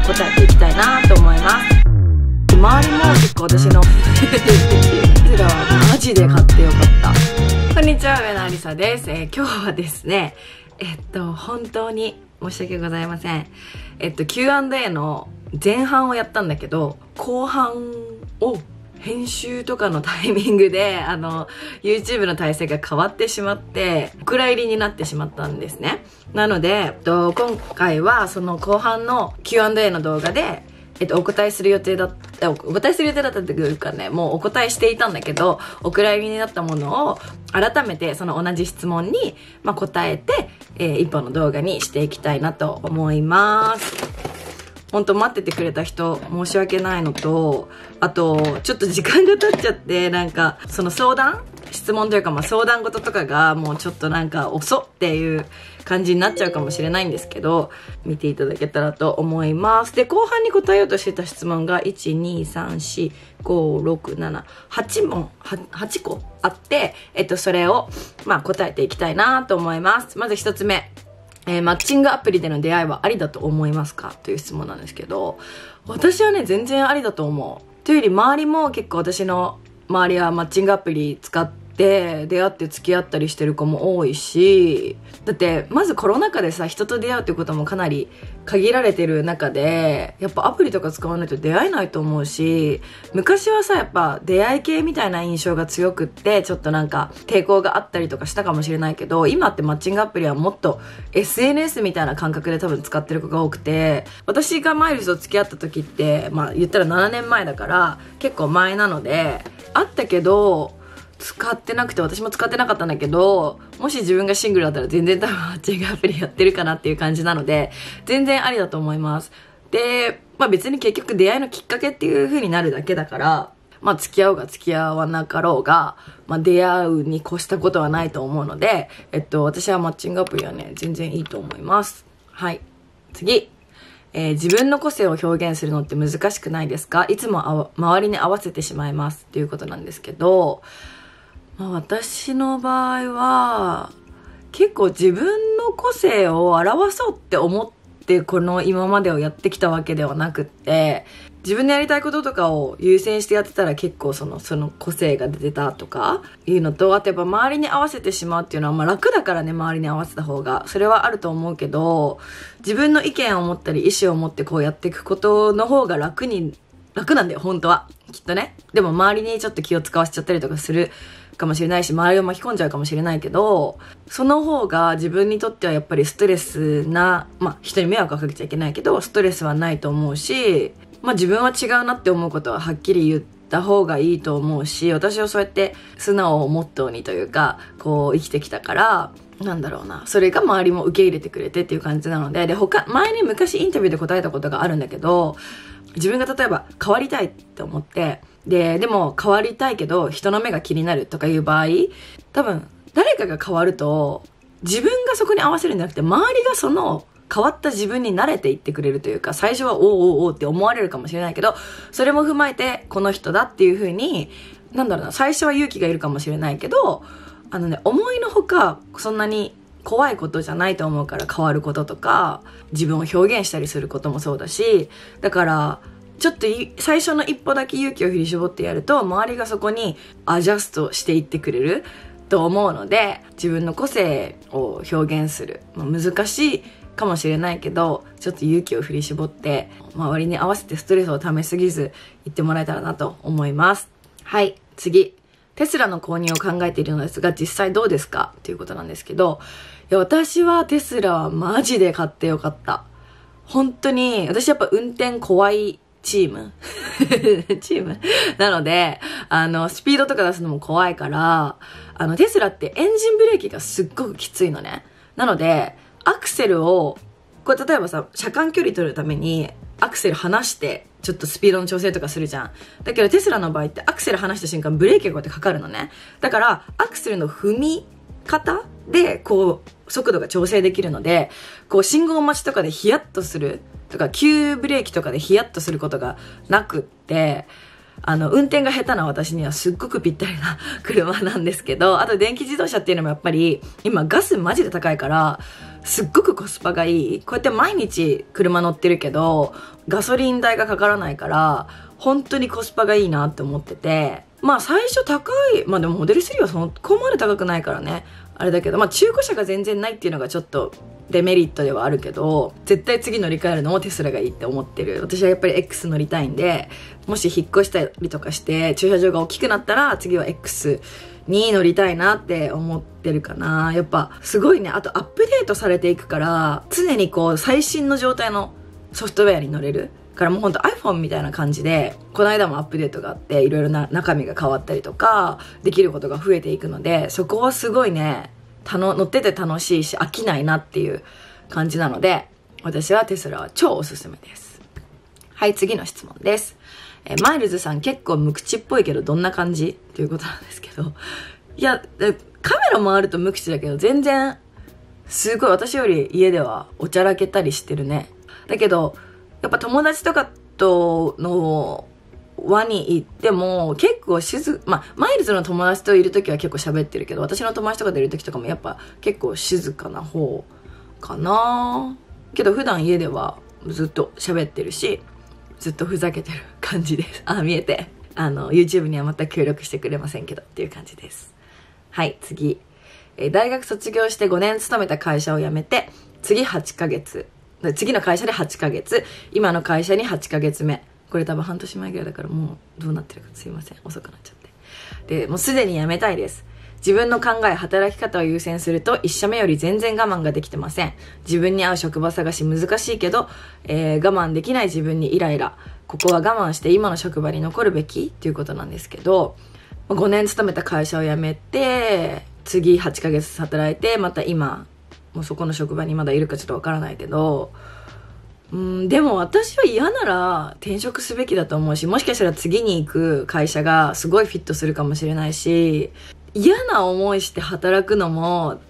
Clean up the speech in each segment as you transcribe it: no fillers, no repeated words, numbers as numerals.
答えていきたいなと思います。周りも結構私のテスラはマジで買ってよかった。こんにちは、上野ありさです。今日はですね、本当に申し訳ございません。Q&A の前半をやったんだけど、後半を編集とかのタイミングでYouTube の体制が変わってしまってお蔵入りになってしまったんですね。なので、今回はその後半の Q&A の動画でお答えする予定だったというかね、もうお答えしていたんだけど、お蔵入りになったものを改めてその同じ質問に、答えて、一本の動画にしていきたいなと思います。本当待っててくれた人申し訳ないのと、あとちょっと時間が経っちゃって、なんかその質問というか相談事とかがもうちょっとなんか遅っていう感じになっちゃうかもしれないんですけど、見ていただけたらと思います。で、後半に答えようとしてた質問が1,2,3,4,5,6,7,8問、8個あって、それを答えていきたいなと思います。まず一つ目。マッチングアプリでの出会いはありだと思いますかという質問なんですけど、私はね、全然ありだと思う。というより、周りも結構私の周りはマッチングアプリ使って出会って付き合ったりしてる子も多いし、だってまずコロナ禍でさ、人と出会うっていうこともかなり限られてる中で、やっぱアプリとか使わないと出会えないと思うし、昔はさ、やっぱ出会い系みたいな印象が強くって、ちょっとなんか抵抗があったりとかしたかもしれないけど、今ってマッチングアプリはもっと SNS みたいな感覚で多分使ってる子が多くて、私がマイルズと付き合った時って、言ったら7年前だから結構前なので、あったけど使ってなくて、私も使ってなかったんだけど、もし自分がシングルだったら全然多分マッチングアプリやってるかなっていう感じなので、全然ありだと思います。で、別に結局出会いのきっかけっていう風になるだけだから、付き合おうが付き合わなかろうが、出会うに越したことはないと思うので、私はマッチングアプリはね、全然いいと思います。はい。次。自分の個性を表現するのって難しくないですか？いつも周りに合わせてしまいますっていうことなんですけど、私の場合は結構自分の個性を表そうって思ってこの今までをやってきたわけではなくって、自分のやりたいこととかを優先してやってたら結構その個性が出てたとかいうのと、あとやっぱ周りに合わせてしまうっていうのは楽だからね、周りに合わせた方がそれはあると思うけど、自分の意見を持ったり意思を持ってこうやっていくことの方が楽なんだよ本当はきっとね。でも周りにちょっと気を使わせちゃったりとかするかもしれないし、周りを巻き込んじゃうかもしれないけど、その方が自分にとってはやっぱりストレスな、人に迷惑はかけちゃいけないけどストレスはないと思うし、自分は違うなって思うことははっきり言った方がいいと思うし、私はそうやって素直をモットーにというかこう生きてきたから、それが周りも受け入れてくれてっていう感じなので、前に昔インタビューで答えたことがあるんだけど、自分が例えば変わりたいって思って、でも変わりたいけど人の目が気になるとかいう場合、多分誰かが変わると自分がそこに合わせるんじゃなくて、周りがその変わった自分に慣れていってくれるというか、最初はおうって思われるかもしれないけど、それも踏まえてこの人だっていう風に、最初は勇気がいるかもしれないけど、思いのほかそんなに怖いことじゃないと思うから、変わることとか自分を表現したりすることもそうだし、だからちょっと最初の一歩だけ勇気を振り絞ってやると、周りがそこにアジャストしていってくれると思うので、自分の個性を表現する、難しいかもしれないけど、ちょっと勇気を振り絞って周りに合わせてストレスをためすぎず言ってもらえたらなと思います。はい、次。テスラの購入を考えているのですが、実際どうですかということなんですけど、私はテスラはマジで買ってよかった。本当に、私やっぱ運転怖いチームなので、スピードとか出すのも怖いから、テスラってエンジンブレーキがすっごくきついのね。なので、アクセルを、これ例えばさ、車間距離取るために、アクセル離して、ちょっとスピードの調整とかするじゃん。だけどテスラの場合ってアクセル離した瞬間ブレーキがこうやってかかるのね。だから、アクセルの踏み方で、こう、速度が調整できるので、こう、信号待ちとかでヒヤッとするとか、急ブレーキとかでヒヤッとすることがなくって、運転が下手な私にはすっごくぴったりな車なんですけど、あと電気自動車っていうのもやっぱり、今ガスマジで高いから、すっごくコスパがいい。こうやって毎日車乗ってるけど、ガソリン代がかからないから、本当にコスパがいいなって思ってて、まあ最初高い、まあでもモデル3はそこまで高くないからね、あれだけど、まあ中古車が全然ないっていうのがちょっとデメリットではあるけど、絶対次乗り換えるのもテスラがいいって思ってる。私はやっぱり X 乗りたいんで、もし引っ越したりとかして駐車場が大きくなったら次は Xに乗りたいなって思ってるかな。やっぱすごいね。あとアップデートされていくから、常にこう最新の状態のソフトウェアに乗れるから、もうほんと iPhone みたいな感じで、この間もアップデートがあって、いろいろな中身が変わったりとかできることが増えていくので、そこはすごいね、乗ってて楽しいし飽きないなっていう感じなので、私はテスラは超おすすめです。はい、次の質問です。マイルズさん結構無口っぽいけどどんな感じということなんですけど、いやカメラ回ると無口だけど、全然すごい私より家ではおちゃらけたりしてるね。だけどやっぱ友達とかとの輪に行っても結構マイルズの友達といる時は結構喋ってるけど、私の友達とかでいる時とかもやっぱ結構静かな方かな。けど普段家ではずっと喋ってるし、ずっとふざけてる感じです。見えて。YouTube には全く協力してくれませんけどっていう感じです。はい、次。大学卒業して5年勤めた会社を辞めて、次の会社で8ヶ月、今の会社に8ヶ月目。これ多分半年前ぐらいだからもうどうなってるかすいません。遅くなっちゃって。で、もうすでに辞めたいです。自分の考え、働き方を優先すると1社目より全然我慢ができてません。自分に合う職場探し難しいけど、我慢できない自分にイライラ。ここは我慢して今の職場に残るべきっていうことなんですけど、5年勤めた会社を辞めて、次8ヶ月働いて、また今、もうそこの職場にまだいるかちょっとわからないけど、でも私は嫌なら転職すべきだと思うし、もしかしたら次に行く会社がすごいフィットするかもしれないし、嫌な思いして働くのも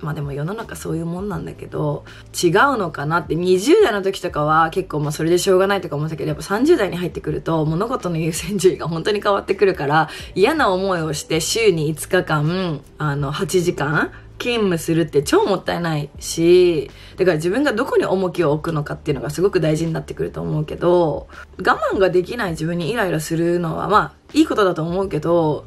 まあでも世の中そういうもんなんだけど、違うのかなって。20代の時とかは結構それでしょうがないとか思ったけど、やっぱ30代に入ってくると物事の優先順位が本当に変わってくるから、嫌な思いをして週に5日間8時間勤務するって超もったいないし、だから自分がどこに重きを置くのかっていうのがすごく大事になってくると思うけど、我慢ができない自分にイライラするのはまあいいことだと思うけど、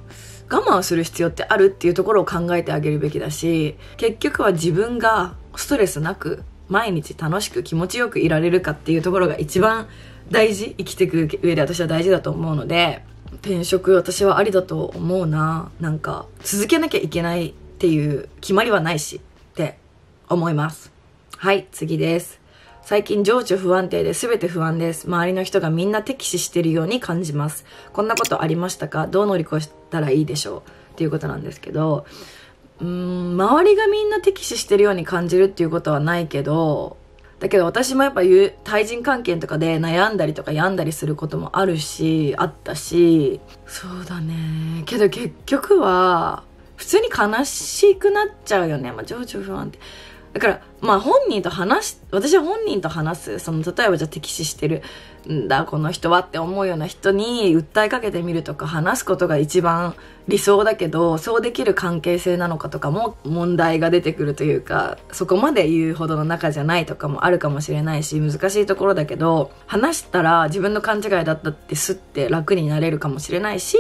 我慢する必要ってあるっていうところを考えてあげるべきだし、結局は自分がストレスなく毎日楽しく気持ちよくいられるかっていうところが一番大事、生きていく上で私は大事だと思うので、転職私はありだと思うな。なんか続けなきゃいけないっていう決まりはないしって思います。はい、次です。最近情緒不安定で全て不安です。周りの人がみんな敵視しているように感じます。こんなことありましたか？どう乗り越したらいいでしょうっていうことなんですけど、周りがみんな敵視してるように感じるっていうことはないけど、だけど私もやっぱ対人関係とかで悩んだりとか病んだりすることもあったし、そうだね。けど結局は普通に悲しくなっちゃうよね。情緒不安って。だから、私は本人と話す、例えばじゃあ敵視してるんだ、この人はって思うような人に訴えかけてみるとか話すことが一番理想だけど、そうできる関係性なのかとかも問題が出てくるというか、そこまで言うほどの仲じゃないとかもあるかもしれないし、難しいところだけど、話したら自分の勘違いだったってすって楽になれるかもしれないし、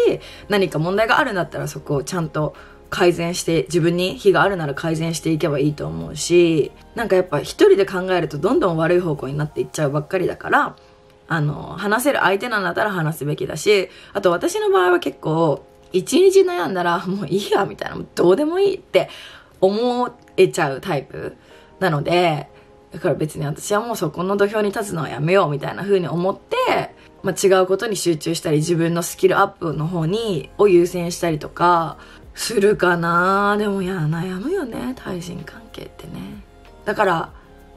何か問題があるんだったらそこをちゃんと改善して、自分に非があるなら改善していけばいいと思うし、なんかやっぱ一人で考えるとどんどん悪い方向になっていっちゃうばっかりだから、話せる相手なんだったら話すべきだし、あと私の場合は結構一日悩んだらもういいやみたいな、どうでもいいって思えちゃうタイプなので、だから別に私はもうそこの土俵に立つのはやめようみたいな風に思って、違うことに集中したり、自分のスキルアップの方を優先したりとかするかな。でも悩むよね、対人関係ってね。だから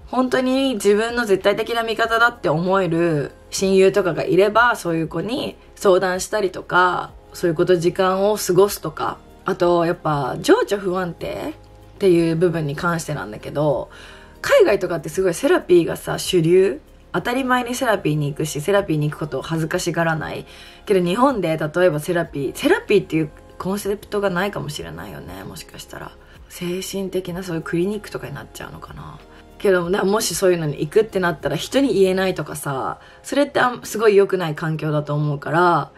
本当に自分の絶対的な味方だって思える親友とかがいれば、そういう子に相談したりとか、そういうこと時間を過ごすとか。あとやっぱ情緒不安定っていう部分に関してなんだけど、海外とかってすごいセラピーが主流、当たり前にセラピーに行くし、セラピーに行くことを恥ずかしがらないけど、日本で例えばセラピーっていうコンセプトがないかもしれないよね。もしかしたら精神的なそういうクリニックとかになっちゃうのかな。けどもしそういうのに行くってなったら人に言えないとかさ、それってすごい良くない環境だと思うから、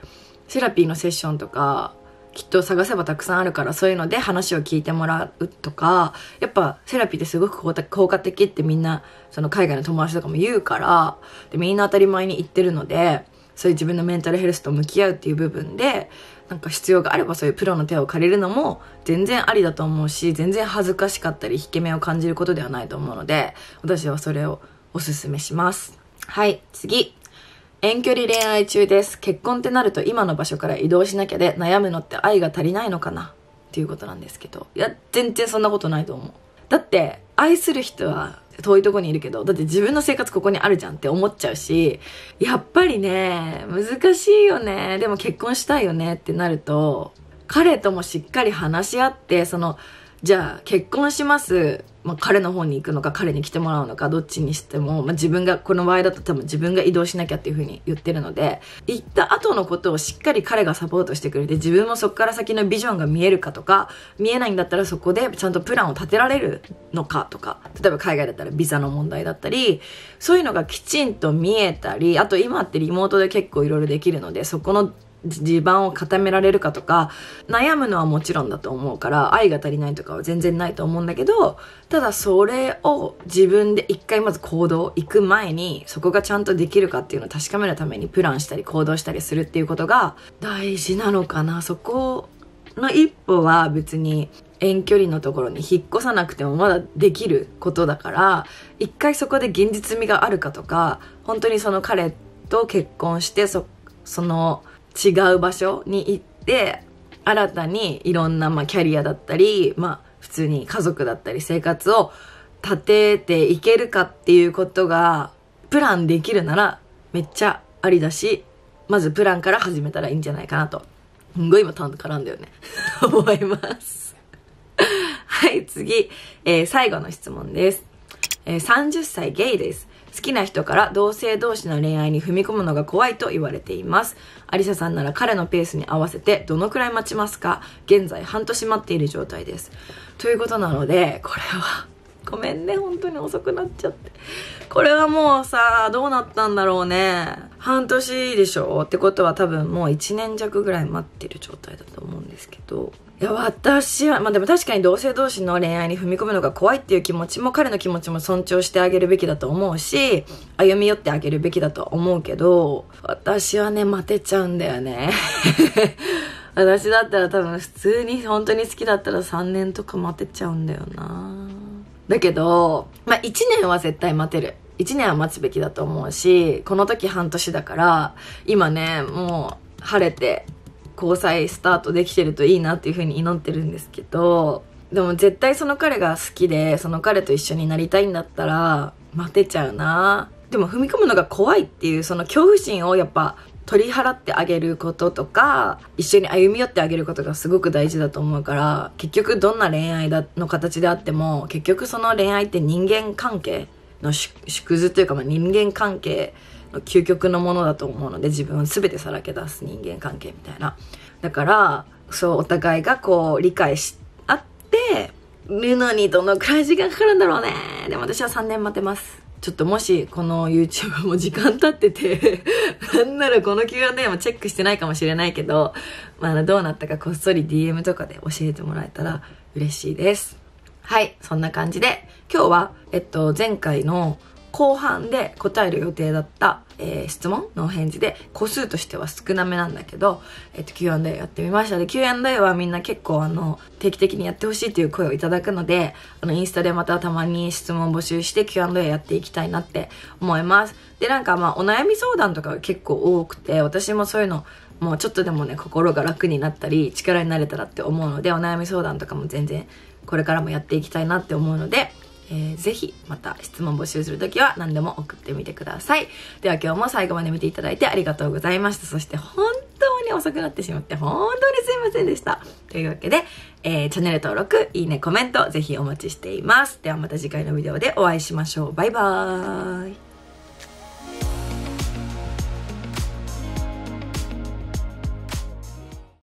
セラピーのセッションとかきっと探せばたくさんあるから、そういうので話を聞いてもらうとか、やっぱセラピーってすごく効果的ってみんな、その海外の友達とかも言うから、でみんな当たり前に言ってるので、そういう自分のメンタルヘルスと向き合うっていう部分で、なんか必要があればそういうプロの手を借りるのも全然ありだと思うし、全然恥ずかしかったり引け目を感じることではないと思うので、私はそれをおすすめします。はい、次。遠距離恋愛中です。結婚ってなると今の場所から移動しなきゃで悩むのって愛が足りないのかなっていうことなんですけど、いや全然そんなことないと思う。だって愛する人は遠いとこにいるけど、だって自分の生活ここにあるじゃんって思っちゃうし、やっぱりね難しいよね。でも結婚したいよねってなると、彼ともしっかり話し合って、じゃあ結婚します、彼の方に行くのか彼に来てもらうのかどっちにしても、自分がこの場合だと多分自分が移動しなきゃっていう風に言ってるので、行った後のことをしっかり彼がサポートしてくれて、自分もそこから先のビジョンが見えるかとか、見えないんだったらそこでちゃんとプランを立てられるのかとか、例えば海外だったらビザの問題だったり、そういうのがきちんと見えたり、あと今ってリモートで結構いろいろできるので、そこの地盤を固められるかとか、悩むのはもちろんだと思うから、愛が足りないとかは全然ないと思うんだけど、ただそれを自分で一回まず行く前に、そこがちゃんとできるかっていうのを確かめるためにプランしたり行動したりするっていうことが大事なのかな。そこの一歩は別に遠距離のところに引っ越さなくてもまだできることだから、一回そこで現実味があるかとか、本当にその彼と結婚してその違う場所に行って新たにいろんなキャリアだったり、普通に家族だったり生活を立てていけるかっていうことがプランできるならめっちゃありだし、まずプランから始めたらいいんじゃないかなと、すんごい今タンと絡んだよね思いますはい、次、最後の質問です。30歳ゲイです。好きな人から同性同士の恋愛に踏み込むのが怖いと言われています。アリサさんなら彼のペースに合わせてどのくらい待ちますか？現在半年待っている状態です。ということなので、これはごめんね、本当に遅くなっちゃって。これはもうさ、どうなったんだろうね。半年でしょってことは多分もう1年弱ぐらい待ってる状態だと思うんですけど、いや私はでも確かに同性同士の恋愛に踏み込むのが怖いっていう気持ちも、彼の気持ちも尊重してあげるべきだと思うし、歩み寄ってあげるべきだと思うけど、私はね待てちゃうんだよね私だったら多分普通に本当に好きだったら3年とか待てちゃうんだよな。だけど1年は絶対待てる。1年は待つべきだと思うし、この時半年だから今ねもう晴れて交際スタートできてるといいなっていう風に祈ってるんですけど、でも絶対その彼が好きでその彼と一緒になりたいんだったら待てちゃうな。でも踏み込むのが怖いっていうその恐怖心をやっぱ取り払ってあげることとか、一緒に歩み寄ってあげることがすごく大事だと思うから、結局どんな恋愛の形であっても結局その恋愛って人間関係の縮図というか、人間関係の究極のものだと思うので、自分を全てさらけ出す人間関係みたいな。だからそうお互いが理解し合ってるのにどのくらい時間かかるんだろうね。でも私は3年待てます。ちょっともしこの YouTube も時間経っててなんならこの Q&A もチェックしてないかもしれないけど、どうなったかこっそり DM とかで教えてもらえたら嬉しいです。はい、そんな感じで今日は前回の後半で答える予定だった、質問のお返事で個数としては少なめなんだけど、Q&A やってみました。で Q&A はみんな結構定期的にやってほしいという声をいただくので、インスタでまたたまに質問募集して Q&A やっていきたいなって思います。でお悩み相談とかが結構多くて、私もそういうのもうちょっとでもね心が楽になったり力になれたらって思うので、お悩み相談とかも全然これからもやっていきたいなって思うので、ぜひまた質問募集するときは何でも送ってみてください。では今日も最後まで見ていただいてありがとうございました。そして本当に遅くなってしまって本当にすいませんでした。というわけで、チャンネル登録、いいね、コメントぜひお待ちしています。ではまた次回のビデオでお会いしましょう。バイバーイ。